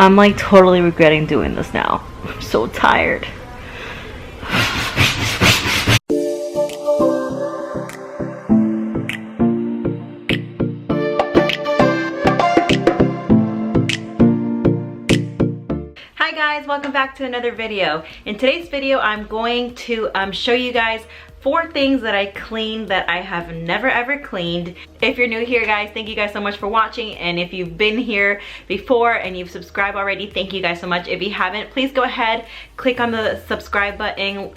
I'm like totally regretting doing this now. I'm so tired. Hi guys, welcome back to another video. In today's video, I'm going to show you guys 4 things that I cleaned that I have never ever cleaned. If you're new here guys, thank you guys so much for watching, and if you've been here before and you've subscribed already, thank you guys so much. If you haven't, please go ahead, click on the subscribe button,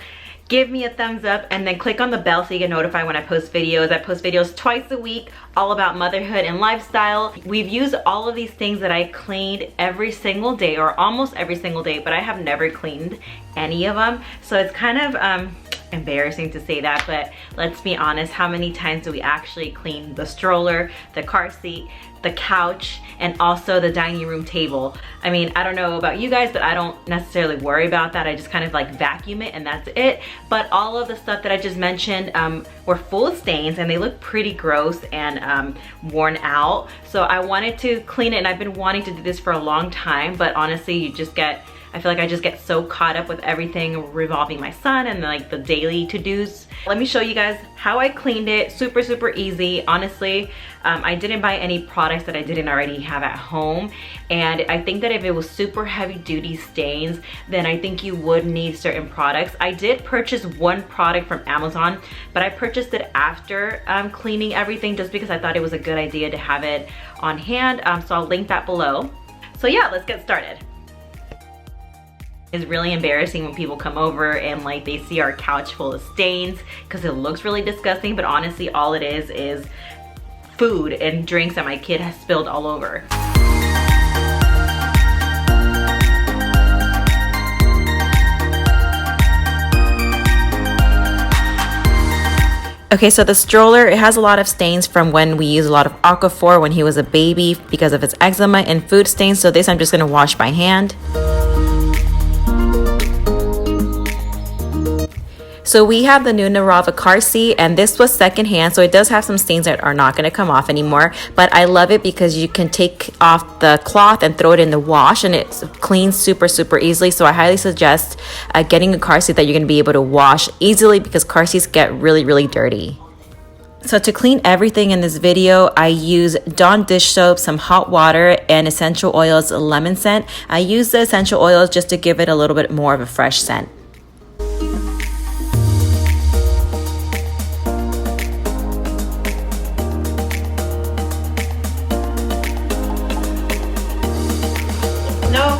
give me a thumbs up, and then click on the bell so you get notified when I post videos. I post videos twice a week all about motherhood and lifestyle. We've used all of these things that I cleaned every single day, or almost every single day, but I have never cleaned any of them, so it's kind of embarrassing to say that, but let's be honest, how many times do we actually clean the stroller, the car seat, the couch, and also the dining room table? I mean, I don't know about you guys, but I don't necessarily worry about that. I just kind of like vacuum it and that's it. But all of the stuff that I just mentioned were full of stains, and they look pretty gross and worn out. So I wanted to clean it, and I've been wanting to do this for a long time, but honestly, I feel like I just get so caught up with everything revolving my son and like the daily to-dos. Let me show you guys how I cleaned it. Super, super easy. Honestly, I didn't buy any products that I didn't already have at home. And I think that if it was super heavy duty stains, then I think you would need certain products. I did purchase one product from Amazon, but I purchased it after cleaning everything just because I thought it was a good idea to have it on hand. So I'll link that below. So yeah, let's get started. It's really embarrassing when people come over and like they see our couch full of stains because it looks really disgusting, but honestly all it is food and drinks that my kid has spilled all over. Okay, so the stroller, it has a lot of stains from when we use a lot of Aquaphor when he was a baby because of his eczema and food stains, so this I'm just gonna wash by hand. So we have the new Narava car seat, and this was secondhand, so it does have some stains that are not going to come off anymore, but I love it because you can take off the cloth and throw it in the wash, and it cleans super, super easily. So I highly suggest getting a car seat that you're going to be able to wash easily because car seats get really, really dirty. So to clean everything in this video, I use Dawn dish soap, some hot water, and essential oils lemon scent. I use the essential oils just to give it a little bit more of a fresh scent. No,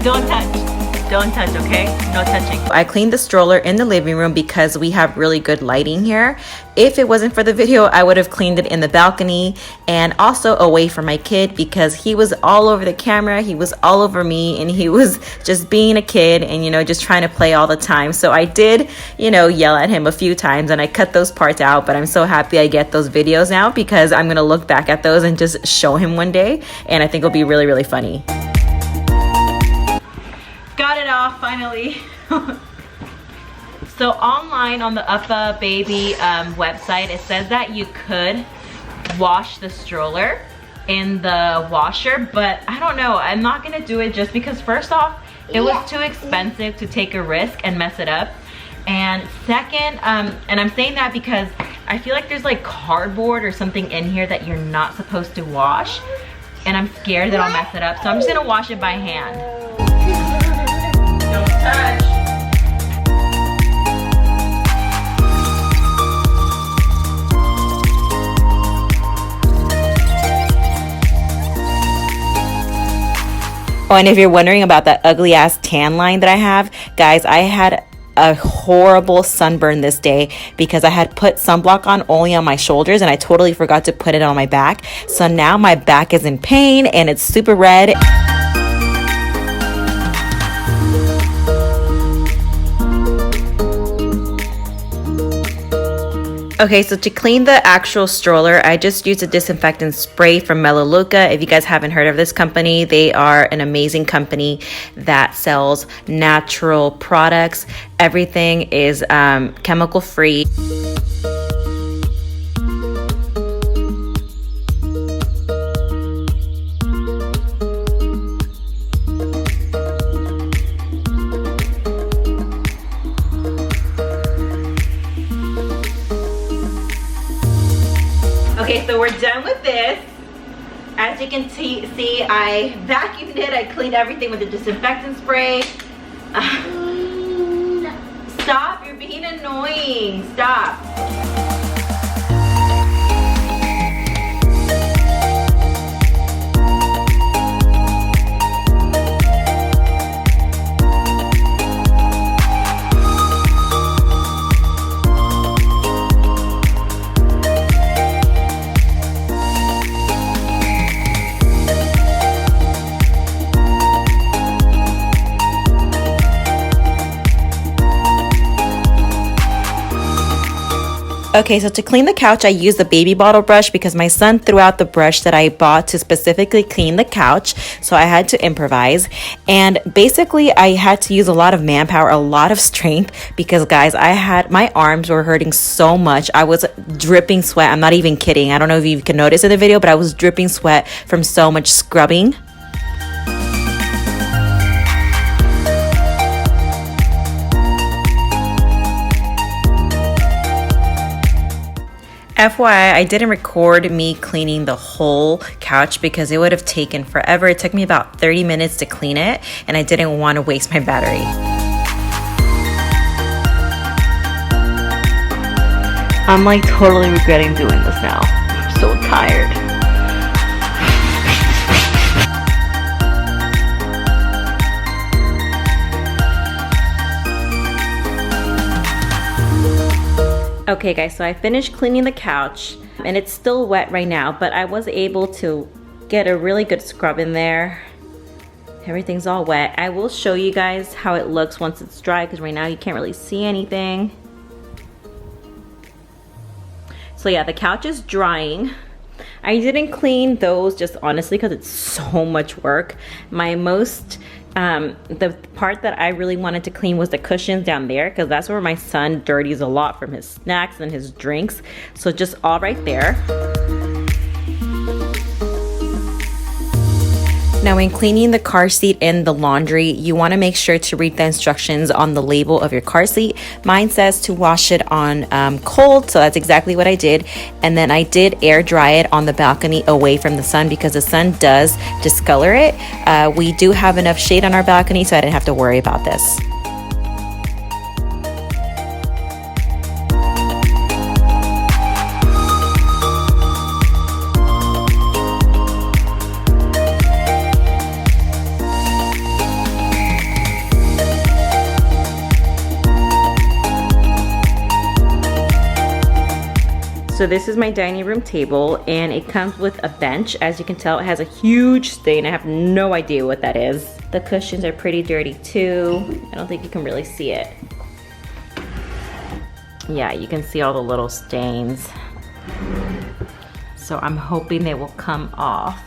don't touch, okay? No touching. I cleaned the stroller in the living room because we have really good lighting here. If it wasn't for the video, I would have cleaned it in the balcony and also away from my kid because he was all over the camera, he was all over me, and he was just being a kid and, you know, just trying to play all the time. So I did, you know, yell at him a few times and I cut those parts out, but I'm so happy I get those videos now because I'm gonna look back at those and just show him one day, and I think it'll be really, really funny. Got it off finally. So online on the Uppa Baby website, it says that you could wash the stroller in the washer, but I don't know, I'm not gonna do it just because first off, it was too expensive to take a risk and mess it up, and second, and I'm saying that because I feel like there's like cardboard or something in here that you're not supposed to wash, and I'm scared that I'll mess it up, so I'm just gonna wash it by hand. Don't touch. Oh, and if you're wondering about that ugly ass tan line that I have, guys, I had a horrible sunburn this day because I had put sunblock on only on my shoulders and I totally forgot to put it on my back. So now my back is in pain and it's super red. Okay, so to clean the actual stroller, I just used a disinfectant spray from Melaleuca. If you guys haven't heard of this company, they are an amazing company that sells natural products. Everything is chemical free. you can see, I vacuumed it. I cleaned everything with the disinfectant spray. Stop, you're being annoying. Stop. Okay, so to clean the couch, I used the baby bottle brush because my son threw out the brush that I bought to specifically clean the couch. So I had to improvise. And basically, I had to use a lot of manpower, a lot of strength, because guys, my arms were hurting so much. I was dripping sweat. I'm not even kidding. I don't know if you can notice in the video, but I was dripping sweat from so much scrubbing. FYI, I didn't record me cleaning the whole couch because it would have taken forever. It took me about 30 minutes to clean it, and I didn't want to waste my battery. I'm like totally regretting doing this now. I'm so tired. Okay guys, so I finished cleaning the couch and it's still wet right now, but I was able to get a really good scrub in there. Everything's all wet. I will show you guys how it looks once it's dry because right now you can't really see anything. So yeah, the couch is drying. I didn't clean those just honestly because it's so much work. The part that I really wanted to clean was the cushions down there because that's where my son dirties a lot from his snacks and his drinks. So just all right there. Now when cleaning the car seat and the laundry, you want to make sure to read the instructions on the label of your car seat. Mine says to wash it on cold, so that's exactly what I did. And then I did air dry it on the balcony away from the sun because the sun does discolor it. We do have enough shade on our balcony, so I didn't have to worry about this. So this is my dining room table and it comes with a bench. As you can tell, it has a huge stain. I have no idea what that is. The cushions are pretty dirty too. I don't think you can really see it. Yeah, you can see all the little stains. So I'm hoping they will come off.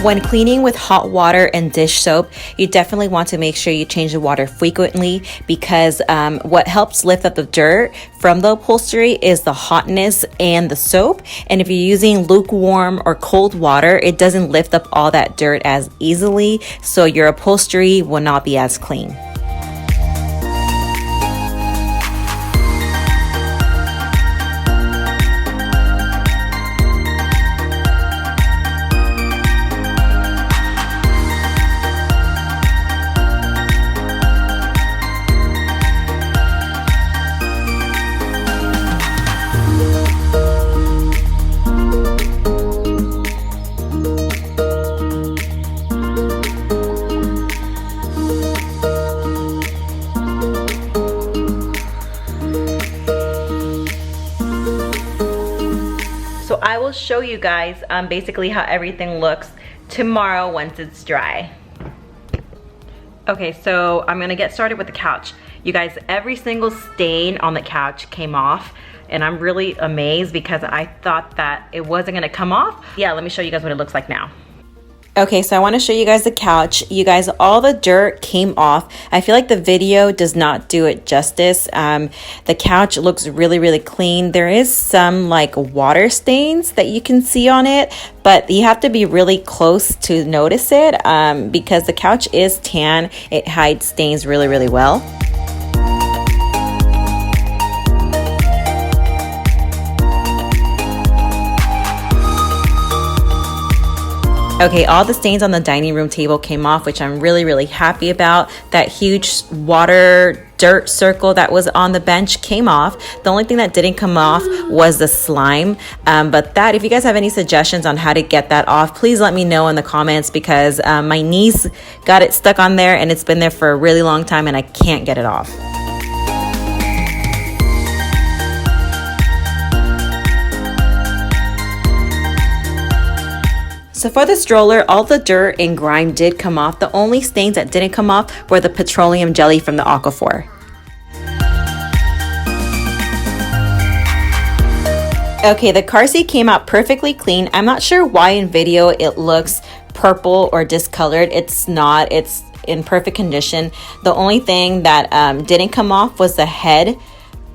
When cleaning with hot water and dish soap, you definitely want to make sure you change the water frequently because what helps lift up the dirt from the upholstery is the hotness and the soap. And if you're using lukewarm or cold water, it doesn't lift up all that dirt as easily, so your upholstery will not be as clean. So I will show you guys basically how everything looks tomorrow once it's dry. Okay, so I'm gonna get started with the couch. You guys, every single stain on the couch came off and I'm really amazed because I thought that it wasn't gonna come off. Yeah, let me show you guys what it looks like now. Okay, so I want to show you guys the couch. You guys, all the dirt came off. I feel like the video does not do it justice. The couch looks really, really clean. There is some like water stains that you can see on it, but you have to be really close to notice it because the couch is tan. It hides stains really, really well. Okay, all the stains on the dining room table came off, which I'm really happy about. That huge water dirt circle that was on the bench came off. The only thing that didn't come off was the slime. But that, if you guys have any suggestions on how to get that off, please let me know in the comments, because my niece got it stuck on there and it's been there for a really long time and I can't get it off. So for the stroller, all the dirt and grime did come off. The only stains that didn't come off were the petroleum jelly from the Aquaphor. Okay, the car seat came out perfectly clean. I'm not sure why in video it looks purple or discolored. It's not, it's in perfect condition. The only thing that didn't come off was the head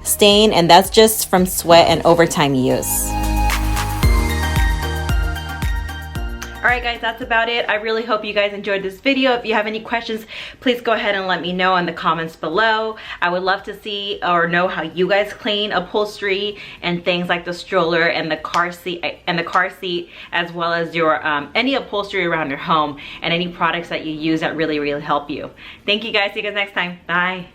stain, and that's just from sweat and overtime use. Alright guys, that's about it. I really hope you guys enjoyed this video. If you have any questions, please go ahead and let me know in the comments below. I would love to see or know how you guys clean upholstery and things like the stroller and the car seat, as well as your any upholstery around your home and any products that you use that really help you. Thank you guys. See you guys next time. Bye.